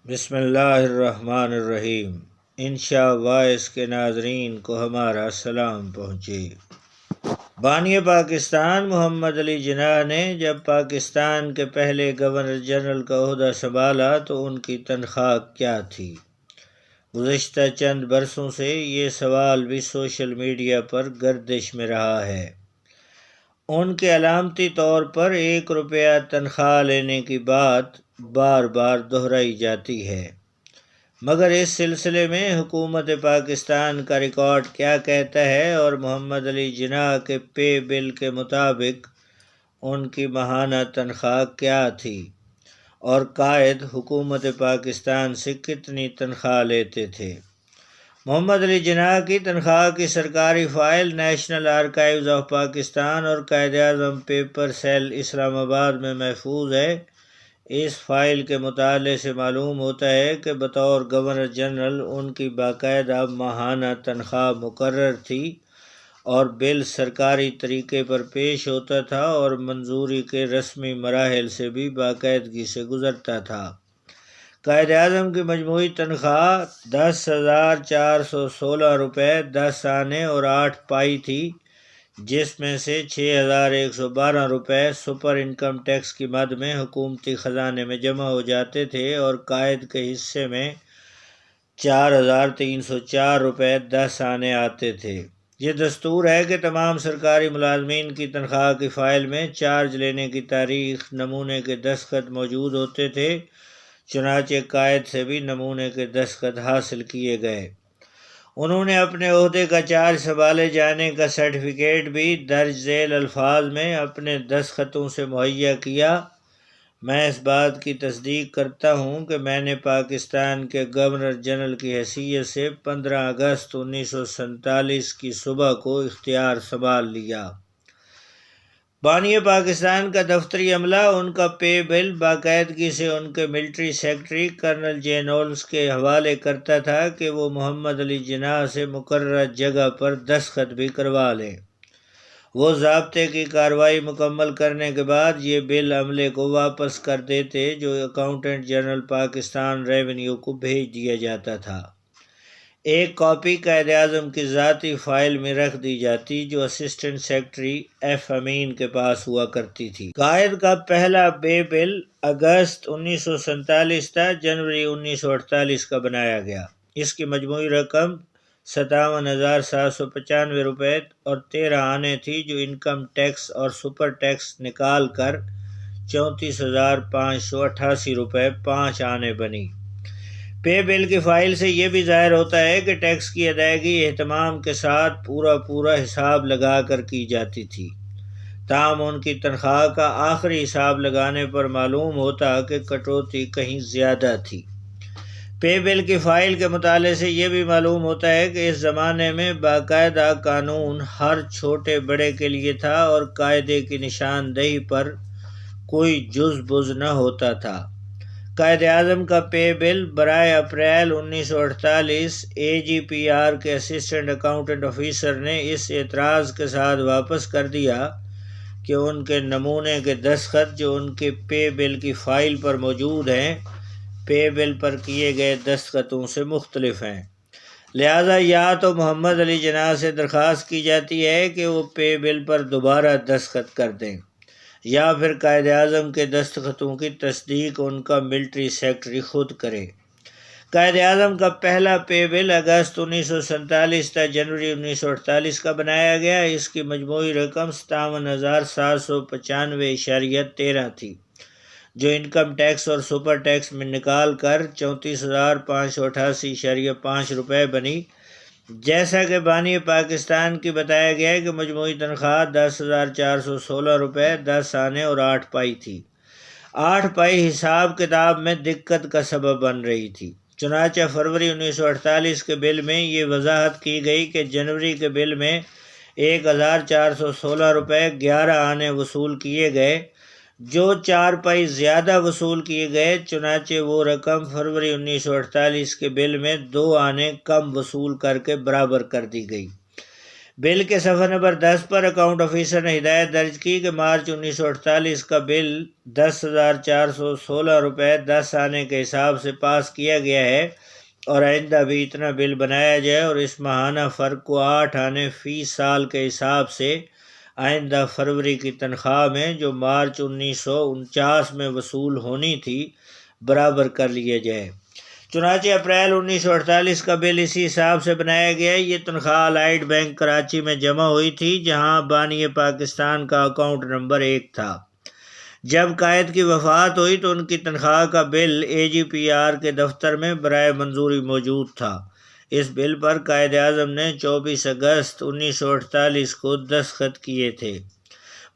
بسم اللہ الرحمن الرحیم۔ انشاء وائس کے ناظرین کو ہمارا سلام پہنچے۔ بانی پاکستان محمد علی جناح نے جب پاکستان کے پہلے گورنر جنرل کا عہدہ سنبھالا تو ان کی تنخواہ کیا تھی؟ گزشتہ چند برسوں سے یہ سوال بھی سوشل میڈیا پر گردش میں رہا ہے۔ ان کے علامتی طور پر 1 روپیہ تنخواہ لینے کی بات بار بار دہرائی جاتی ہے، مگر اس سلسلے میں حکومت پاکستان کا ریکارڈ کیا کہتا ہے اور محمد علی جناح کے پے بل کے مطابق ان کی ماہانہ تنخواہ کیا تھی اور قائد حکومت پاکستان سے کتنی تنخواہ لیتے تھے؟ محمد علی جناح کی تنخواہ کی سرکاری file national archives of Pakistan اور قائد اعظم پیپر سیل اسلام آباد میں محفوظ ہے۔ اس فائل کے مطالعے سے معلوم ہوتا ہے کہ بطور گورنر جنرل ان کی باقاعدہ ماہانہ تنخواہ مقرر تھی اور بل سرکاری طریقے پر پیش ہوتا تھا اور منظوری کے رسمی مراحل سے بھی باقاعدگی سے گزرتا تھا۔ قائد اعظم کی مجموعی تنخواہ 10,416 روپے 10 آنے اور 8 پائی تھی، جس میں سے 6,112 روپے سپر انکم ٹیکس کی مد میں حکومتی خزانے میں جمع ہو جاتے تھے اور قائد کے حصے میں 4,304 روپے 10 آنے آتے تھے۔ یہ دستور ہے کہ تمام سرکاری ملازمین کی تنخواہ کی فائل میں چارج لینے کی تاریخ، نمونے کے دستخط موجود ہوتے تھے، چنانچہ قائد سے بھی نمونے کے دستخط حاصل کیے گئے۔ انہوں نے اپنے عہدے کا چارج سنبھالے جانے کا سرٹیفکیٹ بھی درج ذیل الفاظ میں اپنے دستخطوں سے مہیا کیا۔ میں اس بات کی تصدیق کرتا ہوں کہ میں نے پاکستان کے گورنر جنرل کی حیثیت سے 15 اگست 1947 کی صبح کو اختیار سنبھال لیا۔ بانی پاکستان کا دفتری عملہ ان کا پے بل باقاعدگی سے ان کے ملٹری سیکرٹری کرنل جے نولز کے حوالے کرتا تھا کہ وہ محمد علی جناح سے مقررہ جگہ پر دستخط بھی کروا لیں۔ وہ ضابطے کی کارروائی مکمل کرنے کے بعد یہ بل عملے کو واپس کر دیتے، جو اکاؤنٹنٹ جنرل پاکستان ریونیو کو بھیج دیا جاتا تھا۔ ایک کاپی قائد اعظم کی ذاتی فائل میں رکھ دی جاتی، جو اسسٹنٹ سیکرٹری ایف امین کے پاس ہوا کرتی تھی۔ قائد کا پہلا پے بل اگست 1947 تا جنوری 1948 کا بنایا گیا۔ اس کی مجموعی رقم 57,795 روپے اور 13 آنے تھی، جو انکم ٹیکس اور سپر ٹیکس نکال کر 34,588 روپے 5 آنے بنی۔ پے بل کی فائل سے یہ بھی ظاہر ہوتا ہے کہ ٹیکس کی ادائیگی اہتمام کے ساتھ پورا حساب لگا کر کی جاتی تھی، تاہم ان کی تنخواہ کا آخری حساب لگانے پر معلوم ہوتا کہ کٹوتی کہیں زیادہ تھی۔ پے بل کی فائل کے مطالعے سے یہ بھی معلوم ہوتا ہے کہ اس زمانے میں باقاعدہ قانون ہر چھوٹے بڑے کے لیے تھا اور قاعدے کی نشاندہی پر کوئی جز بز نہ ہوتا تھا۔ قائد اعظم کا پے بل برائے اپریل 1948 اے جی پی آر کے اسسٹنٹ اکاؤنٹنٹ آفیسر نے اس اعتراض کے ساتھ واپس کر دیا کہ ان کے نمونے کے دستخط جو ان کے پے بل کی فائل پر موجود ہیں، پے بل پر کیے گئے دستخطوں سے مختلف ہیں، لہذا یا تو محمد علی جناح سے درخواست کی جاتی ہے کہ وہ پے بل پر دوبارہ دستخط کر دیں، یا پھر قائد اعظم کے دستخطوں کی تصدیق ان کا ملٹری سیکرٹری خود کرے۔ قائد اعظم کا پہلا پے بل اگست 1947 تا جنوری 1948 کا بنایا گیا۔ اس کی مجموعی رقم 57,795.13 تھی، جو انکم ٹیکس اور سپر ٹیکس میں نکال کر 34,588.5 روپے بنی۔ جیسا کہ بانی پاکستان کی بتایا گیا ہے کہ مجموعی تنخواہ 10,416 روپے 10 آنے اور 8 پائی تھی۔ 8 پائی حساب کتاب میں دقت کا سبب بن رہی تھی، چنانچہ فروری 1948 کے بل میں یہ وضاحت کی گئی کہ جنوری کے بل میں 1,416 روپے 11 آنے وصول کیے گئے، جو 4 پائی زیادہ وصول کیے گئے، چنانچہ وہ رقم فروری 1948 کے بل میں 2 آنے کم وصول کر کے برابر کر دی گئی۔ بل کے صفحہ نمبر 10 پر اکاؤنٹ آفیسر نے ہدایت درج کی کہ مارچ 1948 کا بل 10,416 روپے 10 آنے کے حساب سے پاس کیا گیا ہے اور آئندہ بھی اتنا بل بنایا جائے اور اس ماہانہ فرق کو 8 آنے فی سال کے حساب سے آئندہ فروری کی تنخواہ میں جو مارچ 1949 میں وصول ہونی تھی برابر کر لیا جائے۔ چنانچہ اپریل 1948 کا بل اسی حساب سے بنایا گیا۔ یہ تنخواہ الائڈ بینک کراچی میں جمع ہوئی تھی جہاں بانی پاکستان کا اکاؤنٹ نمبر 1 تھا۔ جب قائد کی وفات ہوئی تو ان کی تنخواہ کا بل AGPR کے دفتر میں برائے منظوری موجود تھا۔ اس بل پر قائد اعظم نے 24 اگست 1948 کو دستخط کیے تھے۔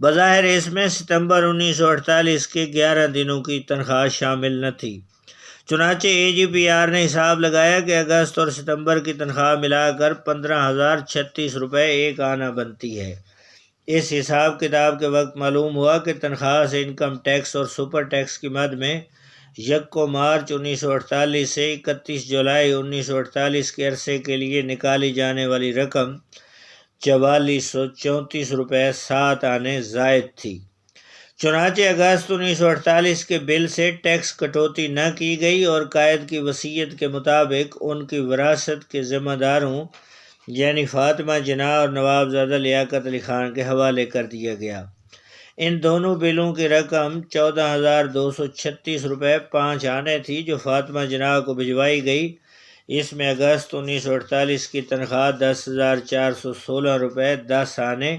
بظاہر اس میں ستمبر 1948 کے 11 دنوں کی تنخواہ شامل نہ تھی۔ چنانچہ AGPR نے حساب لگایا کہ اگست اور ستمبر کی تنخواہ ملا کر 15,036 روپے 1 آنا بنتی ہے۔ اس حساب کتاب کے وقت معلوم ہوا کہ تنخواہ سے انکم ٹیکس اور سپر ٹیکس کی مد میں 1 مارچ 1948 سے 31 جولائی 1948 کے عرصے کے لیے نکالی جانے والی رقم 4434 روپے 7 آنے زائد تھی۔ چنانچہ اگست 1948 کے بل سے ٹیکس کٹوتی نہ کی گئی اور قائد کی وصیت کے مطابق ان کی وراثت کے ذمہ داروں یعنی فاطمہ جناح اور نواب زادہ لیاقت علی خان کے حوالے کر دیا گیا۔ ان دونوں بلوں کی رقم 14,236 روپے 5 آنے تھی جو فاطمہ جناح کو بھجوائی گئی۔ اس میں اگست 1948 کی تنخواہ 10,416 روپے 10 آنے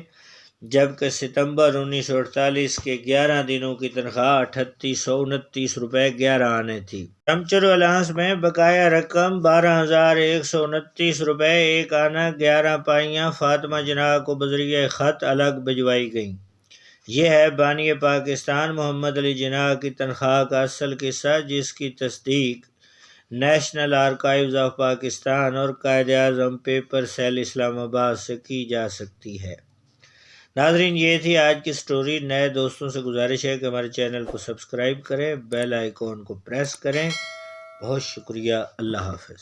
جبکہ ستمبر 1948 کے 11 دنوں کی تنخواہ 3,829 روپے 11 آنے تھی۔ ٹمچر الاؤنس میں بقایا رقم 12,129 روپے 1 آنا 11 پائیاں فاطمہ جناح کو بذریعہ خط الگ بھجوائی گئیں۔ یہ ہے بانی پاکستان محمد علی جناح کی تنخواہ کا اصل قصہ جس کی تصدیق نیشنل آرکائیوز آف پاکستان اور قائد اعظم پیپر سیل اسلام آباد سے کی جا سکتی ہے۔ ناظرین، یہ تھی آج کی سٹوری۔ نئے دوستوں سے گزارش ہے کہ ہمارے چینل کو سبسکرائب کریں، بیل آئیکن کو پریس کریں۔ بہت شکریہ۔ اللہ حافظ۔